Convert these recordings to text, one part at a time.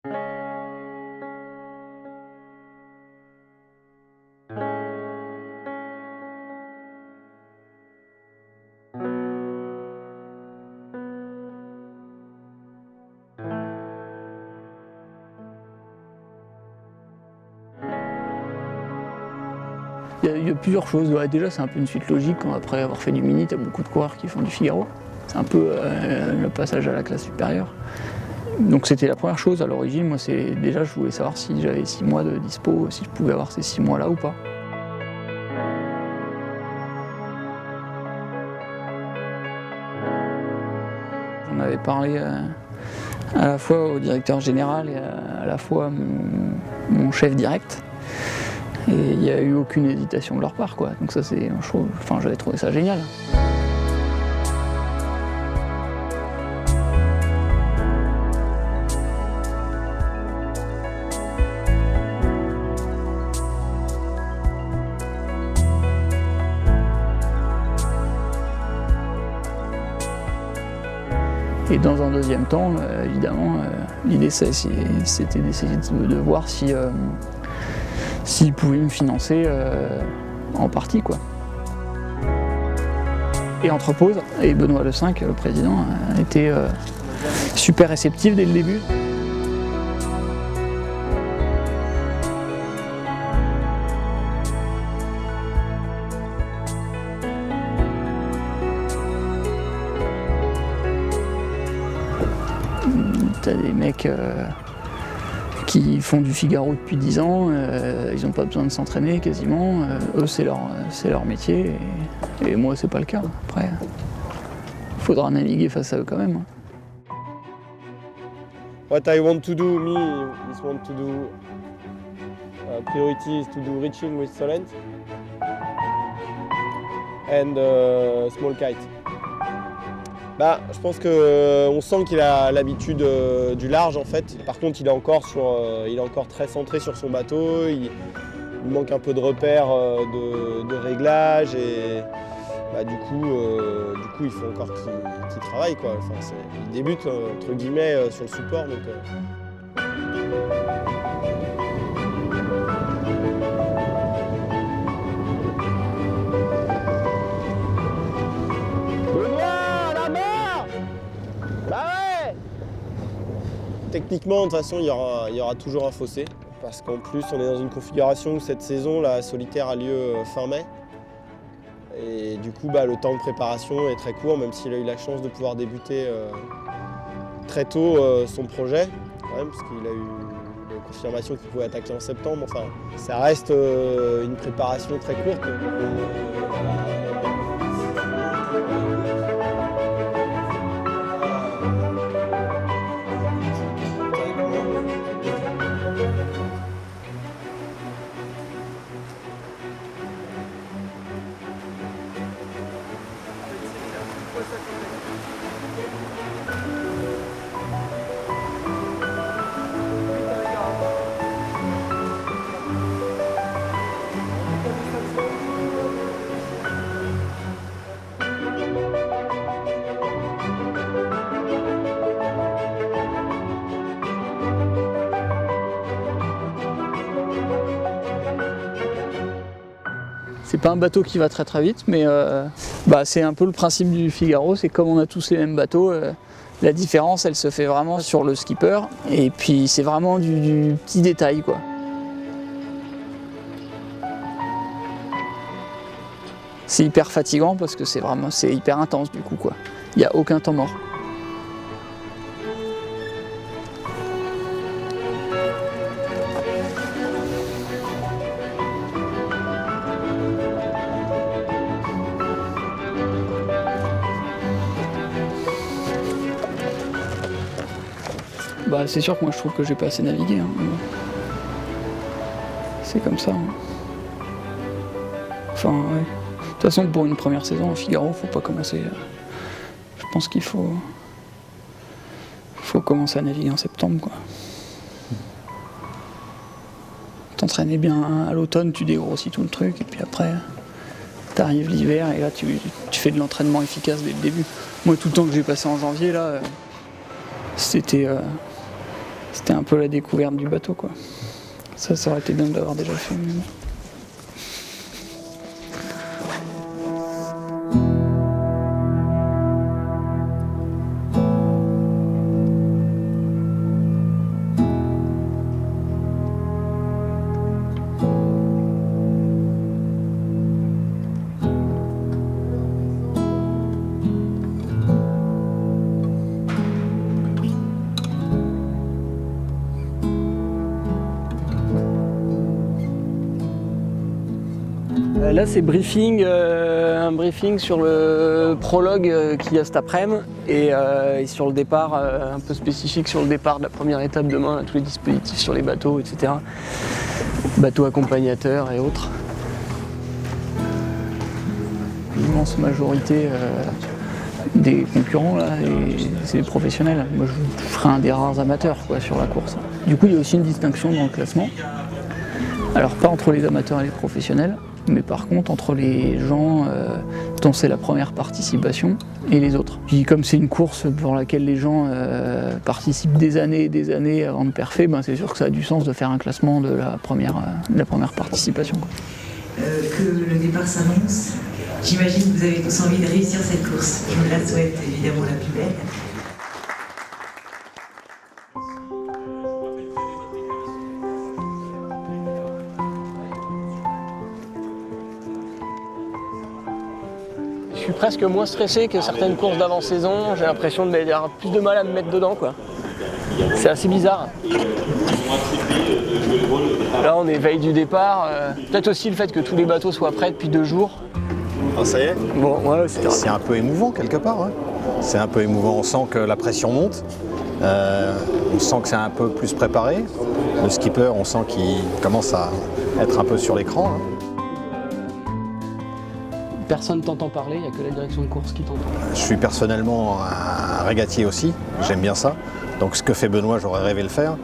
Il y a plusieurs choses. Ouais, déjà, c'est un peu une suite logique. Après avoir fait du mini, tu as beaucoup de coureurs qui font du Figaro. C'est un peu le passage à la classe supérieure. Donc c'était la première chose à l'origine. Moi, déjà, je voulais savoir si j'avais 6 mois de dispo, si je pouvais avoir ces 6 mois-là ou pas. J'en avais parlé à la fois au directeur général et à la fois mon chef direct. Et il n'y a eu aucune hésitation de leur part, quoi. Donc ça, j'avais trouvé ça génial. Et dans un deuxième temps, évidemment, l'idée c'était d'essayer de voir s'ils pouvaient me financer en partie, quoi. Et entre pause, et Benoît Le Cinq, le président, a été super réceptif dès le début. T'as des mecs qui font du Figaro depuis 10 ans, ils n'ont pas besoin de s'entraîner quasiment, eux c'est leur métier, et moi c'est pas le cas. Après, il faudra naviguer face à eux quand même. What I want to do, me, is want to do, priority is to do reaching with Solent and small kite. Je pense qu'on sent qu'il a l'habitude du large en fait. Par contre, il est encore très centré sur son bateau. Il manque un peu de repères de réglage et du coup, il faut encore qu'il travaille, quoi. Enfin, il débute entre guillemets sur le support. Donc, Techniquement, de toute façon, il y aura toujours un fossé, parce qu'en plus, on est dans une configuration où cette saison, la solitaire a lieu fin mai. Et du coup, le temps de préparation est très court, même s'il a eu la chance de pouvoir débuter très tôt son projet, quand même, parce qu'il a eu la confirmation qu'il pouvait attaquer en septembre. Enfin, ça reste une préparation très courte. C'est pas un bateau qui va très très vite, mais c'est un peu le principe du Figaro, c'est comme on a tous les mêmes bateaux, la différence elle se fait vraiment sur le skipper, et puis c'est vraiment du petit détail, quoi. C'est hyper fatigant parce que c'est hyper intense du coup, quoi. Il n'y a aucun temps mort. C'est sûr que moi je trouve que j'ai pas assez navigué. Hein. C'est comme ça. Hein. Enfin, ouais. De toute façon, pour une première saison au Figaro, faut pas commencer. Je pense qu'il faut commencer à naviguer en septembre, quoi. T'entraîner bien à l'automne, tu dégrossis tout le truc, et puis après, t'arrives l'hiver, et là tu fais de l'entraînement efficace dès le début. Moi, tout le temps que j'ai passé en janvier, là, c'était C'était un peu la découverte du bateau, quoi. Ça aurait été bien de l'avoir déjà fait. Mais bon. Là c'est un briefing sur le prologue qu'il y a cet après-midi et sur le départ, un peu spécifique sur le départ de la première étape demain, là, tous les dispositifs sur les bateaux, etc. Bateaux accompagnateurs et autres. L'immense majorité des concurrents là, c'est des professionnels. Moi je ferai un des rares amateurs quoi, sur la course. Du coup il y a aussi une distinction dans le classement. Alors pas entre les amateurs et les professionnels, mais par contre entre les gens dont c'est la première participation et les autres. Puis comme c'est une course pour laquelle les gens participent des années et des années avant de perfer, ben c'est sûr que ça a du sens de faire un classement de la première participation. Que le départ s'annonce, j'imagine que vous avez tous envie de réussir cette course. Je vous la souhaite évidemment la plus belle. Je suis presque moins stressé que certaines courses d'avant-saison. J'ai l'impression d'avoir plus de mal à me mettre dedans, quoi. C'est assez bizarre. Là, on est veille du départ. Peut-être aussi le fait que tous les bateaux soient prêts depuis 2 jours. Ah, ça y est. Bon, ouais, c'est un peu émouvant quelque part. Hein. C'est un peu émouvant. On sent que la pression monte. On sent que c'est un peu plus préparé. Le skipper, on sent qu'il commence à être un peu sur l'écran. Hein. Personne t'entend parler, il n'y a que la direction de course qui t'entend. Je suis personnellement un régatier aussi, j'aime bien ça. Donc ce que fait Benoît, j'aurais rêvé le faire.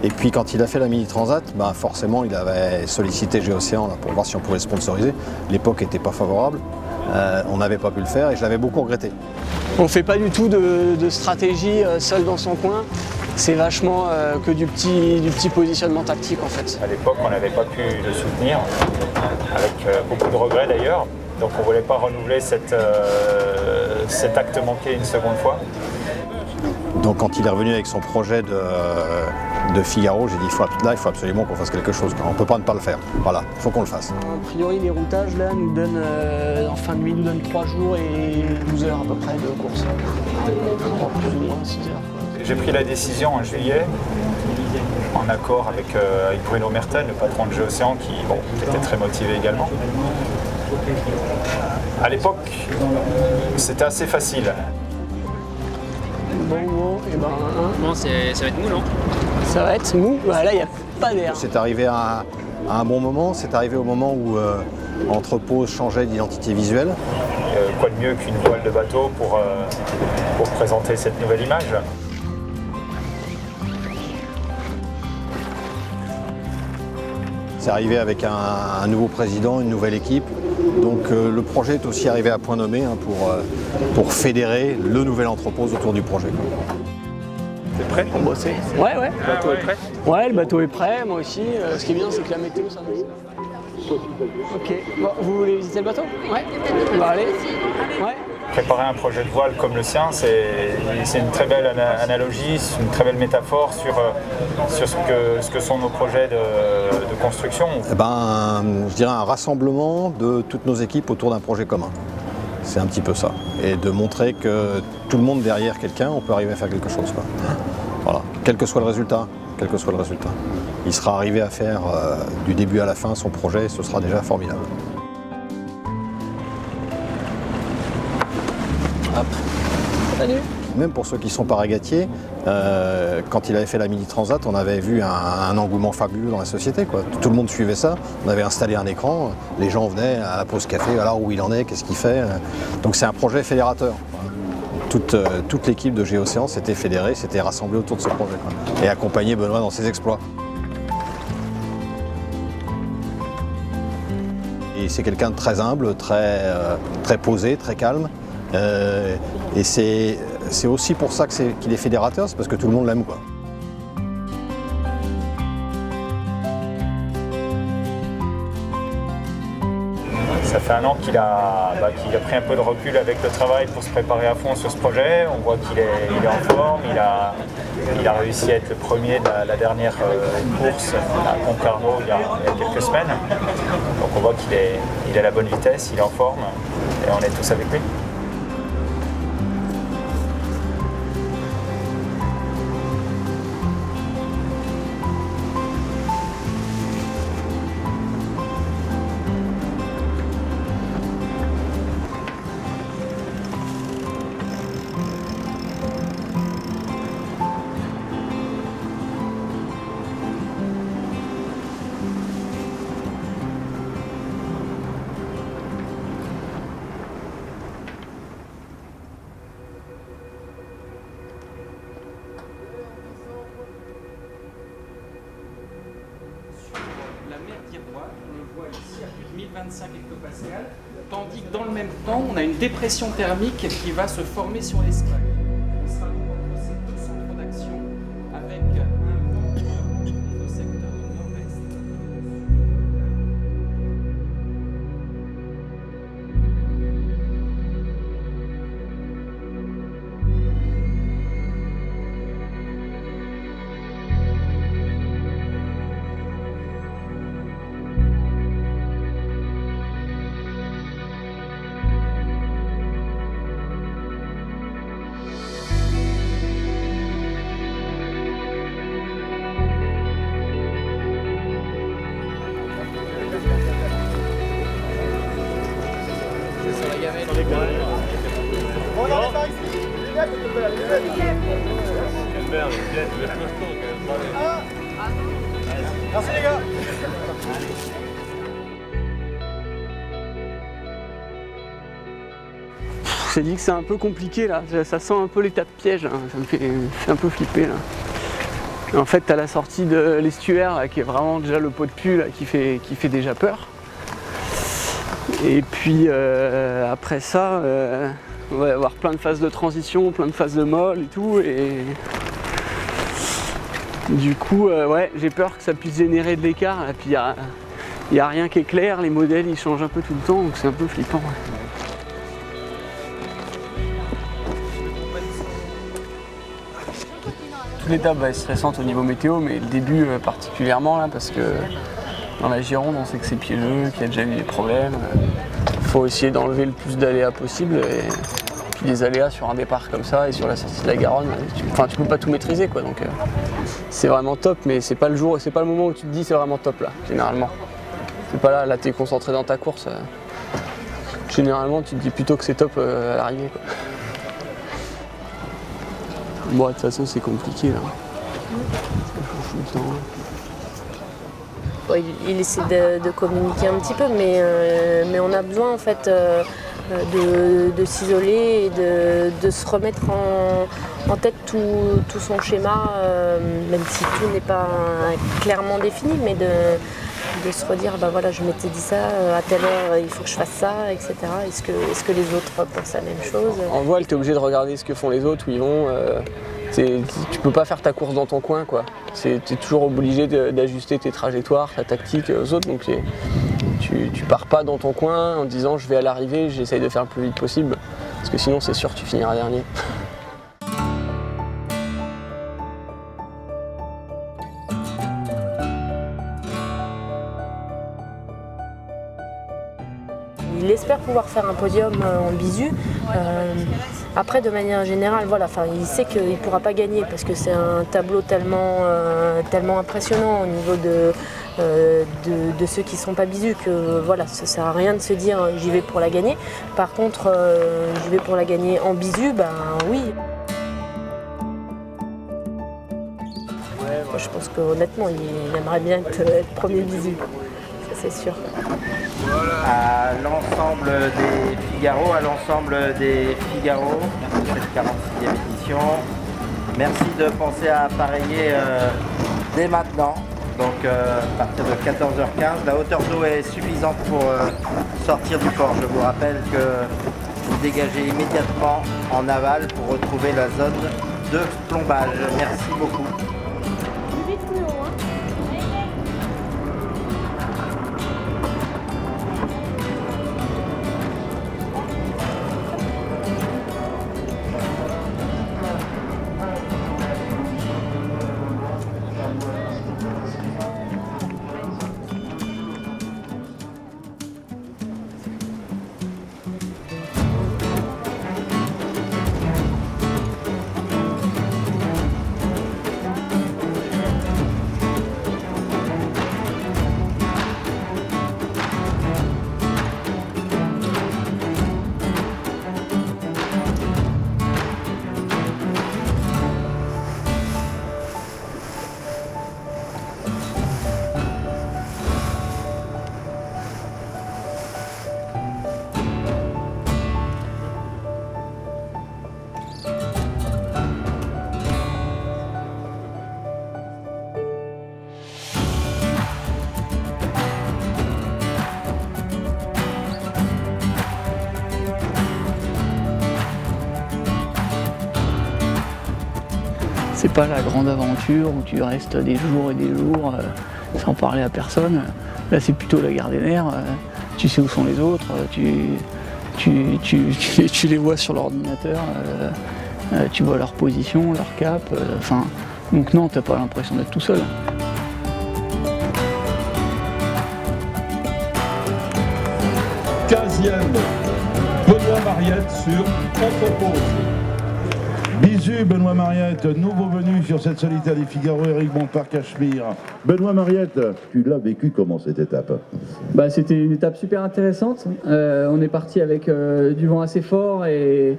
Et puis quand il a fait la Mini Transat, ben forcément il avait sollicité Géocéan pour voir si on pouvait le sponsoriser. L'époque n'était pas favorable, on n'avait pas pu le faire et je l'avais beaucoup regretté. On ne fait pas du tout de stratégie seul dans son coin. C'est vachement que du petit positionnement tactique en fait. À l'époque, on n'avait pas pu le soutenir, avec beaucoup de regrets d'ailleurs. Donc on ne voulait pas renouveler cet acte manqué une seconde fois. Donc quand il est revenu avec son projet de Figaro, j'ai dit il faut absolument qu'on fasse quelque chose. On ne peut pas ne pas le faire. Voilà, il faut qu'on le fasse. A priori les routages là nous donnent en fin de nuit nous donnent 3 jours et 12 heures à peu près de course. Plus ou moins 6 heures. J'ai pris la décision en juillet, en accord avec Bruno Merten, le patron de Géocéan, qui était très motivé également. À l'époque, c'était assez facile. Bon, et ben... Bon, ça va être mou, non? Ça va être mou, bah, là il n'y a pas d'air. C'est arrivé à un bon moment, c'est arrivé au moment où Entrepose changeait d'identité visuelle. Quoi de mieux qu'une voile de bateau pour présenter cette nouvelle image? C'est arrivé avec un nouveau président, une nouvelle équipe. Donc le projet est aussi arrivé à point nommé pour fédérer le nouvel Entrepose autour du projet. T'es prêt? On bosse. Ouais. Le bateau est prêt? Ouais, le bateau est prêt, moi aussi. Ce qui est bien, c'est que la météo s'annonce. Ok. Bon, vous voulez visiter le bateau? Ouais. On va aller. Ouais. Préparer un projet de voile comme le sien, c'est une très belle analogie, une très belle métaphore sur ce que sont nos projets de construction. Eh ben, je dirais un rassemblement de toutes nos équipes autour d'un projet commun. C'est un petit peu ça. Et de montrer que tout le monde derrière quelqu'un, on peut arriver à faire quelque chose, quoi. Voilà. Quel que soit le résultat. Il sera arrivé à faire du début à la fin son projet et ce sera déjà formidable. Hop. Salut. Même pour ceux qui sont pas régatiers, quand il avait fait la Mini Transat, on avait vu un engouement fabuleux dans la société, quoi. Tout le monde suivait ça, on avait installé un écran, les gens venaient à la pause café, alors où il en est, qu'est-ce qu'il fait. Donc c'est un projet fédérateur. Toute l'équipe de Géocéan s'était fédérée, s'était rassemblée autour de ce projet, quoi, et accompagné Benoît dans ses exploits. Et c'est quelqu'un de très humble, très posé, très calme. Et c'est aussi pour ça qu'il est fédérateur, c'est parce que tout le monde l'aime, quoi. Ça fait 1 an qu'il a pris un peu de recul avec le travail pour se préparer à fond sur ce projet. On voit qu'il est en forme, il a réussi à être le premier de la dernière course à Concarneau il y a quelques semaines. Donc on voit qu'il a la bonne vitesse, il est en forme et on est tous avec lui. La mer d'Irois, on le voit ici à plus de 1025 hectopascales, tandis que dans le même temps, on a une dépression thermique qui va se former sur l'Espagne. On sera donc entre ces deux centres d'action avec un vent au secteur nord-est. Merci les gars. C'est dit que c'est un peu compliqué là, ça sent un peu l'état de piège, hein. Ça me fait un peu flipper là. En fait t'as la sortie de l'estuaire qui est vraiment déjà le pot de cul là, qui fait déjà peur. Et puis après ça, on va avoir plein de phases de transition, plein de phases de molle et tout. Et du coup, ouais, j'ai peur que ça puisse générer de l'écart. Et puis il n'y a rien qui est clair, les modèles ils changent un peu tout le temps, donc c'est un peu flippant. Ouais. Toute l'étape va être stressante au niveau météo, mais le début particulièrement là, parce que dans la Gironde, on sait que c'est piégeux, qu'il y a déjà eu des problèmes. Il faut essayer d'enlever le plus d'aléas possible. Et puis des aléas sur un départ comme ça et sur la sortie de la Garonne, tu peux pas tout maîtriser quoi. Donc c'est vraiment top, mais c'est pas le jour, c'est pas le moment où tu te dis c'est vraiment top là, généralement. C'est pas là, t'es concentré dans ta course. Généralement, tu te dis plutôt que c'est top à l'arrivée. Bon, de toute façon, c'est compliqué là. Ça change tout le temps. Ouais, il essaie de communiquer un petit peu, mais on a besoin en fait de s'isoler et de se remettre en tête tout son schéma, même si tout n'est pas clairement défini, mais de se redire, bah voilà, je m'étais dit ça, à telle heure il faut que je fasse ça, etc. Est-ce que les autres pensent la même chose? En voile, tu es obligé de regarder ce que font les autres, où ils vont. Tu peux pas faire ta course dans ton coin, quoi. Tu es toujours obligé d'ajuster tes trajectoires, ta tactique aux autres, donc tu pars pas dans ton coin en disant je vais à l'arrivée, j'essaye de faire le plus vite possible, parce que sinon c'est sûr que tu finiras dernier. Il espère pouvoir faire un podium en bisu. Après, de manière générale, voilà, il sait qu'il ne pourra pas gagner parce que c'est un tableau tellement impressionnant au niveau de ceux qui ne sont pas bisus que voilà, ça ne sert à rien de se dire j'y vais pour la gagner. Par contre, j'y vais pour la gagner en bisu, ben oui. Moi, je pense qu'honnêtement, il aimerait bien être premier bisu, ça c'est sûr. À l'ensemble des Figaro, cette 46e édition. Merci de penser à appareiller dès maintenant, donc à partir de 14h15. La hauteur d'eau est suffisante pour sortir du port. Je vous rappelle que vous dégagez immédiatement en aval pour retrouver la zone de plombage. Merci beaucoup. C'est pas la grande aventure où tu restes des jours et des jours sans parler à personne. Là, c'est plutôt la guerre des nerfs. Tu sais où sont les autres, tu les vois sur l'ordinateur, tu vois leur position, leur cap. Donc non, t'as pas l'impression d'être tout seul. 15e, Benoît Mariette sur Contre-Pause. Bisous Benoît Mariette, nouveau venu sur cette solitaire des Figaro, Eric Bompard-Cachemire. Benoît Mariette, tu l'as vécu comment cette étape? C'était une étape super intéressante. On est parti avec du vent assez fort et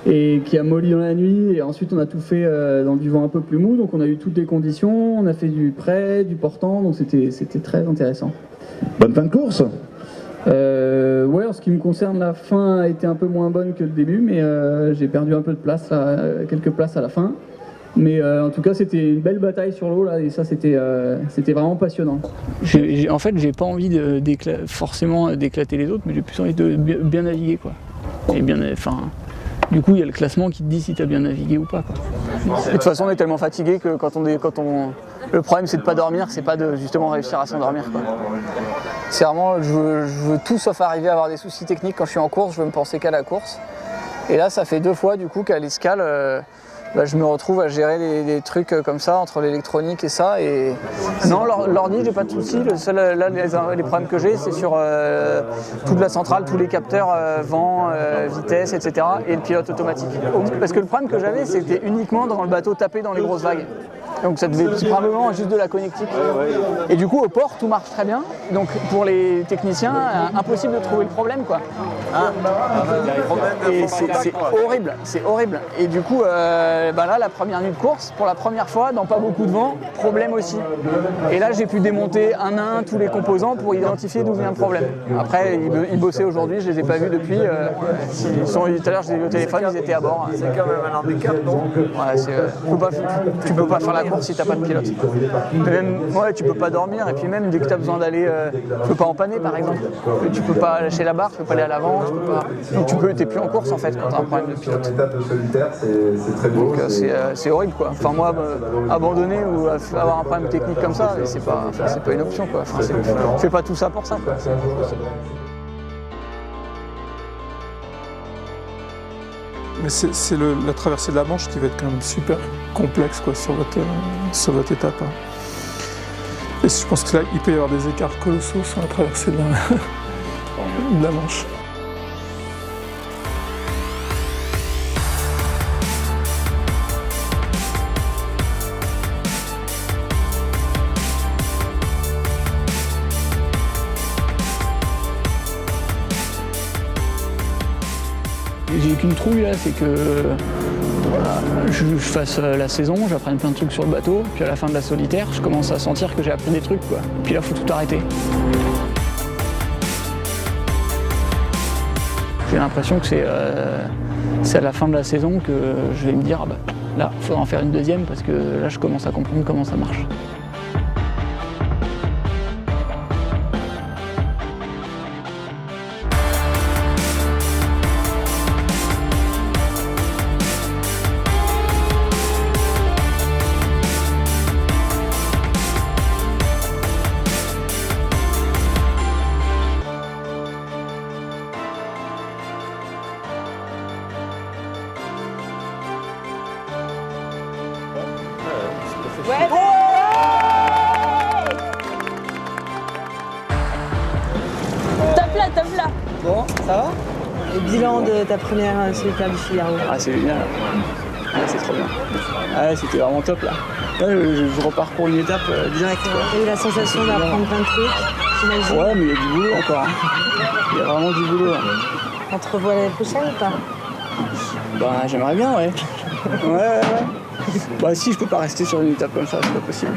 qui a molli dans la nuit. Et ensuite on a tout fait dans du vent un peu plus mou. Donc on a eu toutes les conditions. On a fait du près, du portant. Donc c'était très intéressant. Bonne fin de course? Ouais, en ce qui me concerne, la fin a été un peu moins bonne que le début, mais j'ai perdu un peu de place, quelques places à la fin. Mais en tout cas, c'était une belle bataille sur l'eau là, et ça, c'était vraiment passionnant. En fait, j'ai pas envie forcément d'éclater les autres, mais j'ai plus envie de bien naviguer, quoi. Et du coup, il y a le classement qui te dit si tu as bien navigué ou pas, quoi. De toute façon, on est tellement fatigué que le problème, c'est de pas dormir, c'est pas de justement réussir à s'endormir, quoi. C'est vraiment, je veux tout sauf arriver à avoir des soucis techniques quand je suis en course, je veux me penser qu'à la course. Et là, ça fait 2 fois du coup qu'à l'escale, je me retrouve à gérer les trucs comme ça, entre l'électronique et ça. Et non, l'ordi, j'ai pas de soucis. Le seul, là, les problèmes que j'ai, c'est sur toute la centrale, tous les capteurs, vent, vitesse, etc. et le pilote automatique. Parce que le problème que j'avais, c'était uniquement dans le bateau tapé dans les grosses vagues. Donc ça devait être probablement juste de la connectique. Et du coup, au port, tout marche très bien. Donc pour les techniciens, impossible de trouver le problème, quoi. Et c'est horrible, c'est horrible. Et du coup, là, la première nuit de course, pour la première fois, dans pas beaucoup de vent, problème aussi. Et là, j'ai pu démonter un à un tous les composants pour identifier d'où vient le problème. Après, ils bossaient aujourd'hui, je les ai pas vus depuis. Tout à l'heure, je les ai vus au téléphone, ils étaient à bord. C'est quand même un handicap, non? Ouais, tu peux pas faire la course si t'as pas de pilote. Mais même, tu peux pas dormir, et puis même dès que t'as besoin d'aller, tu peux pas empanner par exemple. Tu peux pas lâcher la barre, tu peux pas aller à l'avant, tu peux pas. Donc t'es plus en course en fait quand t'as un problème de pilote. C'est très beau. Donc c'est horrible, quoi. Enfin moi, abandonner ou avoir un problème technique comme ça, c'est pas une option, quoi. Enfin, je fais pas tout ça pour ça, quoi. Mais c'est la traversée de la Manche qui va être quand même super complexe, quoi, sur votre étape. Et je pense que là, il peut y avoir des écarts colossaux sur la traversée de la Manche. J'ai qu'une trouille là, c'est que je fasse la saison, j'apprenne plein de trucs sur le bateau, puis à la fin de la solitaire, je commence à sentir que j'ai appris des trucs, quoi. Puis là, faut tout arrêter. J'ai l'impression que c'est à la fin de la saison que je vais me dire, là, il faudra en faire une deuxième parce que là, je commence à comprendre comment ça marche. Ouais. Tape là. Bon, ça va? Le bilan de ta première solitaire du Figaro? Ah, c'est génial. Ah, c'est trop bien. Ah, c'était vraiment top là. Là, je repars pour une étape directe. T'as eu la sensation d'apprendre plein de trucs, j'imagine? Ouais, mais il y a du boulot encore. Hein. Il y a vraiment du boulot. Hein. On te revoit l'année prochaine ou pas? J'aimerais bien, ouais. Ouais. Si je peux pas rester sur une étape comme ça, c'est pas possible.